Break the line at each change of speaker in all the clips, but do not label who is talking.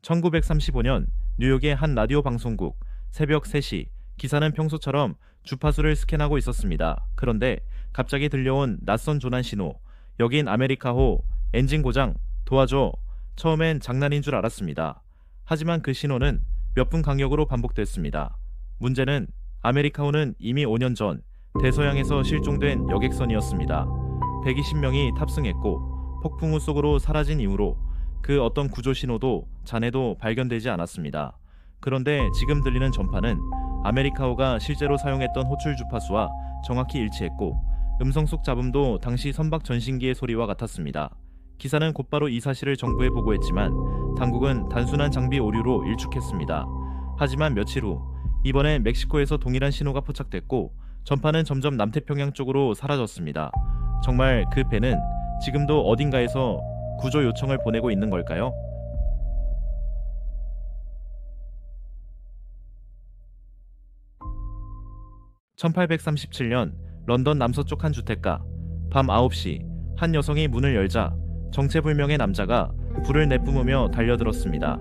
1935년 뉴욕의 한 라디오 방송국 새벽 3시 기사는 평소처럼 주파수를 스캔하고 있었습니다. 그런데 갑자기 들려온 낯선 조난 신호. 여긴 아메리카호, 엔진 고장, 도와줘. 처음엔 장난인 줄 알았습니다. 하지만 그 신호는 몇 분 간격으로 반복됐습니다. 문제는 아메리카호는 이미 5년 전 대서양에서 실종된 여객선이었습니다. 120명이 탑승했고 폭풍우 속으로 사라진 이후로 그 어떤 구조 신호도 잔해도 발견되지 않았습니다. 그런데 지금 들리는 전파는 아메리카호가 실제로 사용했던 호출 주파수와 정확히 일치했고 음성 속 잡음도 당시 선박 전신기의 소리와 같았습니다. 기사는 곧바로 이 사실을 정부에 보고했지만 당국은 단순한 장비 오류로 일축했습니다. 하지만 며칠 후 이번엔 멕시코에서 동일한 신호가 포착됐고 전파는 점점 남태평양 쪽으로 사라졌습니다. 정말 그 배는 지금도 어딘가에서 구조 요청을 보내고 있는 걸까요? 1837년 런던 남서쪽 한 주택가. 밤 9시 한 여성이 문을 열자 정체불명의 남자가 불을 내뿜으며 달려들었습니다.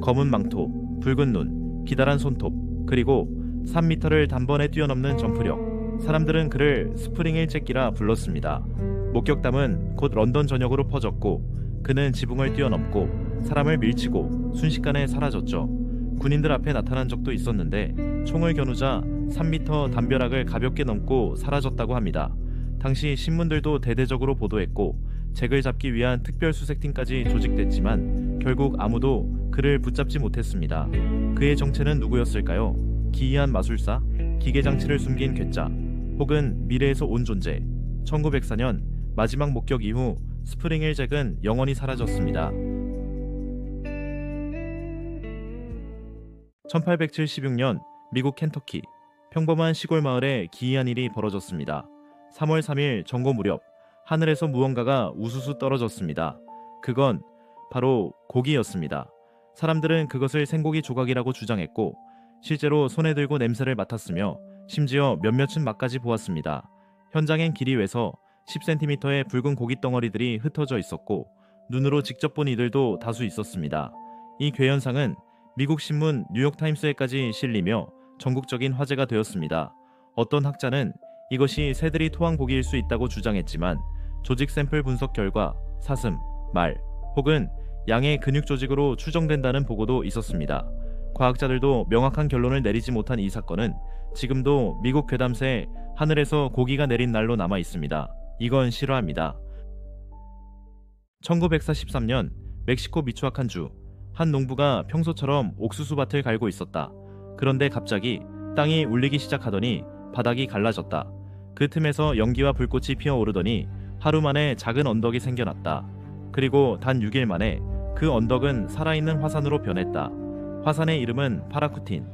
검은 망토, 붉은 눈, 기다란 손톱, 그리고 3m를 단번에 뛰어넘는 점프력. 사람들은 그를 스프링힐 잭기라 불렀습니다. 목격담은 곧 런던 전역으로 퍼졌고 그는 지붕을 뛰어넘고 사람을 밀치고 순식간에 사라졌죠. 군인들 앞에 나타난 적도 있었는데 총을 겨누자 3m 담벼락을 가볍게 넘고 사라졌다고 합니다. 당시 신문들도 대대적으로 보도했고 잭을 잡기 위한 특별수색팀까지 조직됐지만 결국 아무도 그를 붙잡지 못했습니다. 그의 정체는 누구였을까요? 기이한 마술사? 기계장치를 숨긴 괴짜? 혹은 미래에서 온 존재? 1904년 마지막 목격 이후 스프링힐 잭은 영원히 사라졌습니다. 1876년 미국 켄터키 평범한 시골 마을에 기이한 일이 벌어졌습니다. 3월 3일 정오 무렵 하늘에서 무언가가 우수수 떨어졌습니다. 그건 바로 고기였습니다. 사람들은 그것을 생고기 조각이라고 주장했고 실제로 손에 들고 냄새를 맡았으며 심지어 몇몇은 맛까지 보았습니다. 현장엔 길이 외서 10cm의 붉은 고기 덩어리들이 흩어져 있었고 눈으로 직접 본 이들도 다수 있었습니다. 이 괴현상은 미국 신문 뉴욕타임스에까지 실리며 전국적인 화제가 되었습니다. 어떤 학자는 이것이 새들이 토한 고기일 수 있다고 주장했지만 조직 샘플 분석 결과 사슴, 말 혹은 양의 근육 조직으로 추정된다는 보고도 있었습니다. 과학자들도 명확한 결론을 내리지 못한 이 사건은 지금도 미국 괴담새에 하늘에서 고기가 내린 날로 남아 있습니다. 이건 실화입니다. 1943년 멕시코 미초아칸주 한 농부가 평소처럼 옥수수밭을 갈고 있었다. 그런데 갑자기 땅이 울리기 시작하더니 바닥이 갈라졌다. 그 틈에서 연기와 불꽃이 피어오르더니 하루 만에 작은 언덕이 생겨났다. 그리고 단 6일 만에 그 언덕은 살아있는 화산으로 변했다. 화산의 이름은 파라쿠틴.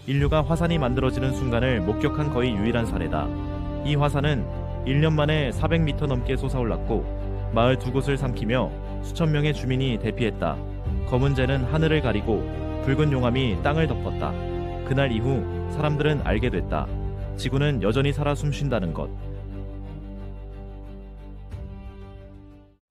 인류가 화산이 만들어지는 순간을 목격한 거의 유일한 사례다. 이 화산은 1년 만에 400m 넘게 솟아올랐고 마을 두 곳을 삼키며 수천 명의 주민이 대피했다. 검은 재는 하늘을 가리고 붉은 용암이 땅을 덮었다. 그날 이후 사람들은 알게 됐다. 지구는 여전히 살아 숨쉰다는 것.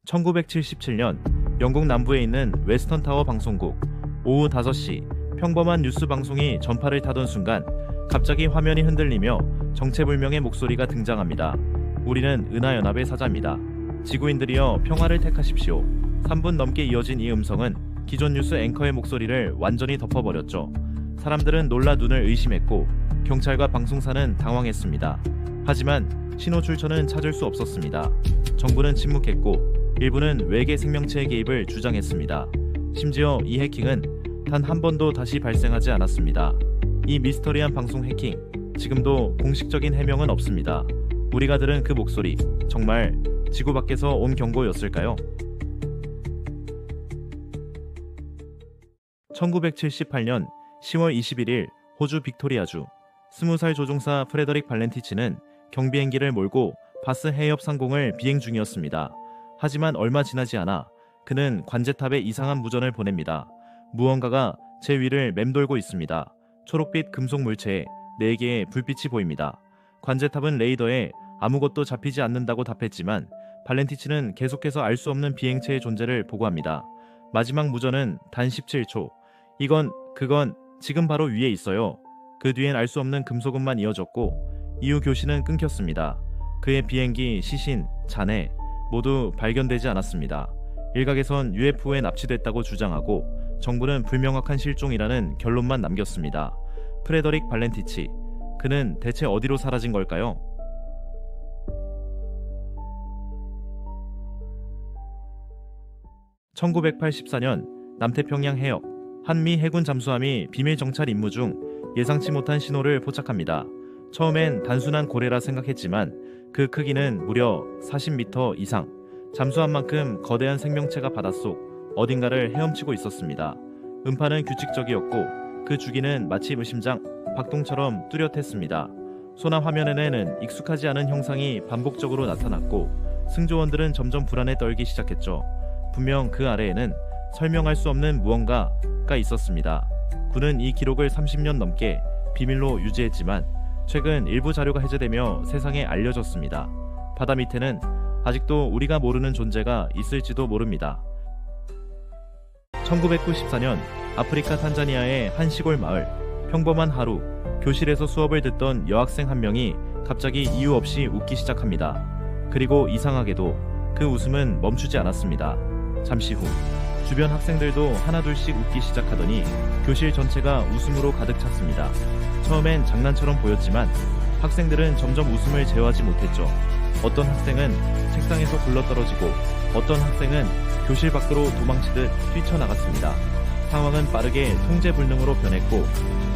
1977년 영국 남부에 있는 웨스턴 타워 방송국. 오후 5시 평범한 뉴스 방송이 전파를 타던 순간 갑자기 화면이 흔들리며 정체불명의 목소리가 등장합니다. 우리는 은하연합의 사자입니다. 지구인들이여 평화를 택하십시오. 3분 넘게 이어진 이 음성은 기존 뉴스 앵커의 목소리를 완전히 덮어버렸죠. 사람들은 놀라 눈을 의심했고 경찰과 방송사는 당황했습니다. 하지만 신호 출처는 찾을 수 없었습니다. 정부는 침묵했고 일부는 외계 생명체의 개입을 주장했습니다. 심지어 이 해킹은 단 한 번도 다시 발생하지 않았습니다. 이 미스터리한 방송 해킹, 지금도 공식적인 해명은 없습니다. 우리가 들은 그 목소리, 정말 지구 밖에서 온 경고였을까요? 1978년 10월 21일 호주 빅토리아주 20살 조종사 프레더릭 발렌티치는 경비행기를 몰고 바스 해협 상공을 비행 중이었습니다. 하지만 얼마 지나지 않아 그는 관제탑에 이상한 무전을 보냅니다. 무언가가 제 위를 맴돌고 있습니다. 초록빛 금속 물체에 4개의 불빛이 보입니다. 관제탑은 레이더에 아무것도 잡히지 않는다고 답했지만 발렌티치는 계속해서 알 수 없는 비행체의 존재를 보고합니다. 마지막 무전은 단 17초, 그건 지금 바로 위에 있어요. 그 뒤엔 알 수 없는 금속음만 이어졌고 이후 교신은 끊겼습니다. 그의 비행기, 시신, 잔해 모두 발견되지 않았습니다. 일각에선 UFO에 납치됐다고 주장하고 정부는 불명확한 실종이라는 결론만 남겼습니다. 프레더릭 발렌티치, 그는 대체 어디로 사라진 걸까요? 1984년 남태평양 해역 한미 해군 잠수함이 비밀 정찰 임무 중 예상치 못한 신호를 포착합니다. 처음엔 단순한 고래라 생각했지만 그 크기는 무려 40m 이상, 잠수함만큼 거대한 생명체가 바닷속 어딘가를 헤엄치고 있었습니다. 음파는 규칙적이었고 그 주기는 마치 무심장, 박동처럼 뚜렷했습니다. 소나 화면에는 익숙하지 않은 형상이 반복적으로 나타났고 승조원들은 점점 불안에 떨기 시작했죠. 분명 그 아래에는 설명할 수 없는 무언가가 있었습니다. 군은 이 기록을 30년 넘게 비밀로 유지했지만 최근 일부 자료가 해제되며 세상에 알려졌습니다. 바다 밑에는 아직도 우리가 모르는 존재가 있을지도 모릅니다. 1994년 아프리카 탄자니아의 한 시골 마을, 평범한 하루, 교실에서 수업을 듣던 여학생 한 명이 갑자기 이유 없이 웃기 시작합니다. 그리고 이상하게도 그 웃음은 멈추지 않았습니다. 잠시 후 주변 학생들도 하나둘씩 웃기 시작하더니 교실 전체가 웃음으로 가득 찼습니다. 처음엔 장난처럼 보였지만 학생들은 점점 웃음을 제어하지 못했죠. 어떤 학생은 책상에서 굴러떨어지고 어떤 학생은 교실 밖으로 도망치듯 뛰쳐나갔습니다. 상황은 빠르게 통제불능으로 변했고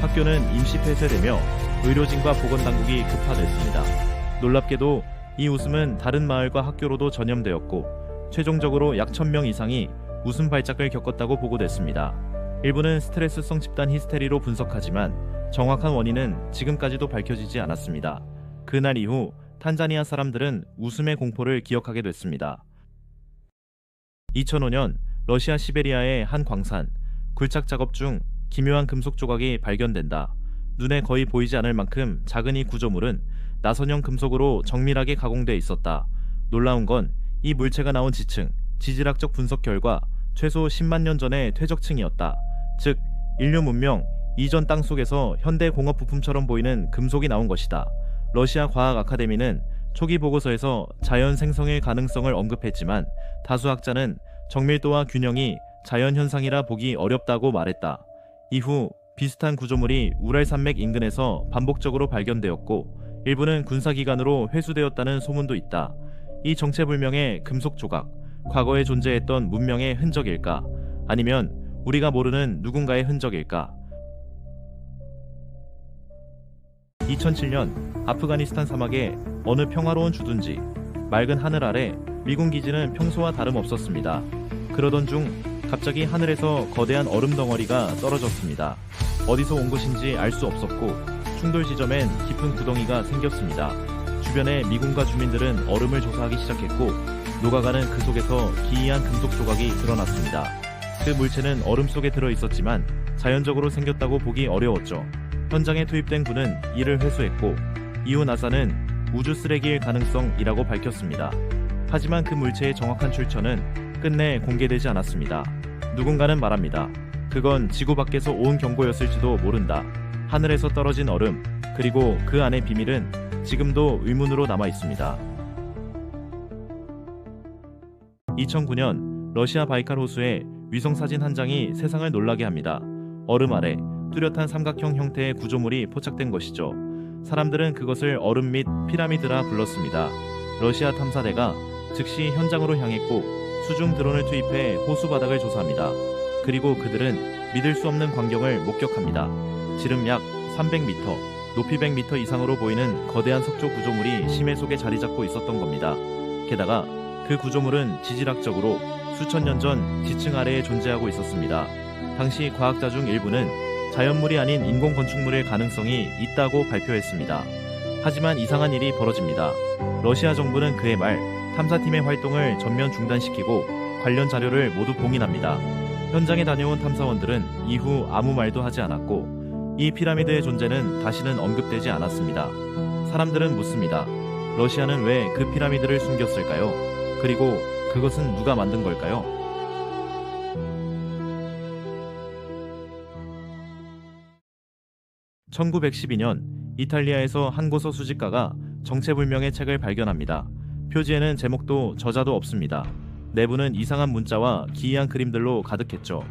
학교는 임시 폐쇄되며 의료진과 보건당국이 급파됐습니다. 놀랍게도 이 웃음은 다른 마을과 학교로도 전염되었고 최종적으로 약 1000명 이상이 웃음 발작을 겪었다고 보고됐습니다. 일부는 스트레스성 집단 히스테리로 분석하지만 정확한 원인은 지금까지도 밝혀지지 않았습니다. 그날 이후 탄자니아 사람들은 웃음의 공포를 기억하게 됐습니다. 2005년 러시아 시베리아의 한 광산, 굴착 작업 중 기묘한 금속 조각이 발견된다. 눈에 거의 보이지 않을 만큼 작은 이 구조물은 나선형 금속으로 정밀하게 가공돼 있었다. 놀라운 건 이 물체가 나온 지층, 지질학적 분석 결과 최소 10만 년 전의 퇴적층이었다. 즉 인류 문명 이전 땅 속에서 현대 공업 부품처럼 보이는 금속이 나온 것이다. 러시아 과학 아카데미는 초기 보고서에서 자연 생성의 가능성을 언급했지만 다수 학자는 정밀도와 균형이 자연 현상이라 보기 어렵다고 말했다. 이후 비슷한 구조물이 우랄 산맥 인근에서 반복적으로 발견되었고 일부는 군사기관으로 회수되었다는 소문도 있다. 이 정체불명의 금속 조각, 과거에 존재했던 문명의 흔적일까? 아니면 우리가 모르는 누군가의 흔적일까? 2007년 아프가니스탄 사막의 어느 평화로운 주둔지, 맑은 하늘 아래 미군 기지는 평소와 다름없었습니다. 그러던 중 갑자기 하늘에서 거대한 얼음 덩어리가 떨어졌습니다. 어디서 온 것인지 알 수 없었고 충돌 지점엔 깊은 구덩이가 생겼습니다. 주변의 미군과 주민들은 얼음을 조사하기 시작했고 녹아가는 그 속에서 기이한 금속 조각이 드러났습니다. 그 물체는 얼음 속에 들어있었지만 자연적으로 생겼다고 보기 어려웠죠. 현장에 투입된 군은 이를 회수했고 이후 나사는 우주 쓰레기일 가능성이라고 밝혔습니다. 하지만 그 물체의 정확한 출처는 끝내 공개되지 않았습니다. 누군가는 말합니다. 그건 지구 밖에서 온 경고였을지도 모른다. 하늘에서 떨어진 얼음, 그리고 그 안의 비밀은 지금도 의문으로 남아 있습니다. 2009년 러시아 바이칼 호수의 위성사진 한 장이 세상을 놀라게 합니다. 얼음 아래 뚜렷한 삼각형 형태의 구조물이 포착된 것이죠. 사람들은 그것을 얼음 및 피라미드라 불렀습니다. 러시아 탐사대가 즉시 현장으로 향했고 수중 드론을 투입해 호수 바닥을 조사합니다. 그리고 그들은 믿을 수 없는 광경을 목격합니다. 지름 약 300m, 높이 100m 이상으로 보이는 거대한 석조 구조물이 심해 속에 자리 잡고 있었던 겁니다. 게다가 그 구조물은 지질학적으로 수천 년 전 지층 아래에 존재하고 있었습니다. 당시 과학자 중 일부는 자연물이 아닌 인공 건축물일 가능성이 있다고 발표했습니다. 하지만 이상한 일이 벌어집니다. 러시아 정부는 그해 말 탐사팀의 활동을 전면 중단시키고 관련 자료를 모두 봉인합니다. 현장에 다녀온 탐사원들은 이후 아무 말도 하지 않았고 이 피라미드의 존재는 다시는 언급되지 않았습니다. 사람들은 묻습니다. 러시아는 왜 그 피라미드를 숨겼을까요? 그리고 그것은 누가 만든 걸까요? 1912년 이탈리아에서 한 고서 수집가가 정체불명의 책을 발견합니다. 표지에는 제목도 저자도 없습니다. 내부는 이상한 문자와 기이한 그림들로 가득했죠.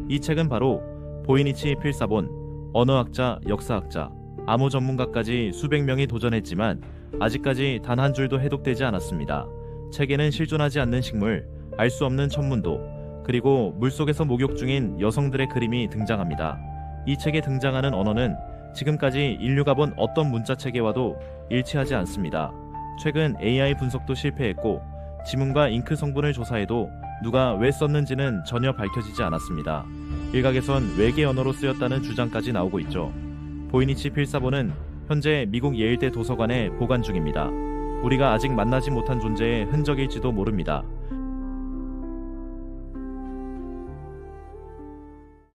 이 책은 바로 보이니치 필사본, 언어학자, 역사학자, 암호 전문가까지 수백 명이 도전했지만 아직까지 단 한 줄도 해독되지 않았습니다. 책에는 실존하지 않는 식물, 알 수 없는 천문도, 그리고 물속에서 목욕 중인 여성들의 그림이 등장합니다. 이 책에 등장하는 언어는 지금까지 인류가 본 어떤 문자 체계와도 일치하지 않습니다. 최근 AI 분석도 실패했고 지문과 잉크 성분을 조사해도 누가 왜 썼는지는 전혀 밝혀지지 않았습니다. 일각에선 외계 언어로 쓰였다는 주장까지 나오고 있죠. 보이니치 필사본은 현재 미국 예일대 도서관에 보관 중입니다. 우리가 아직 만나지 못한 존재의 흔적일지도 모릅니다.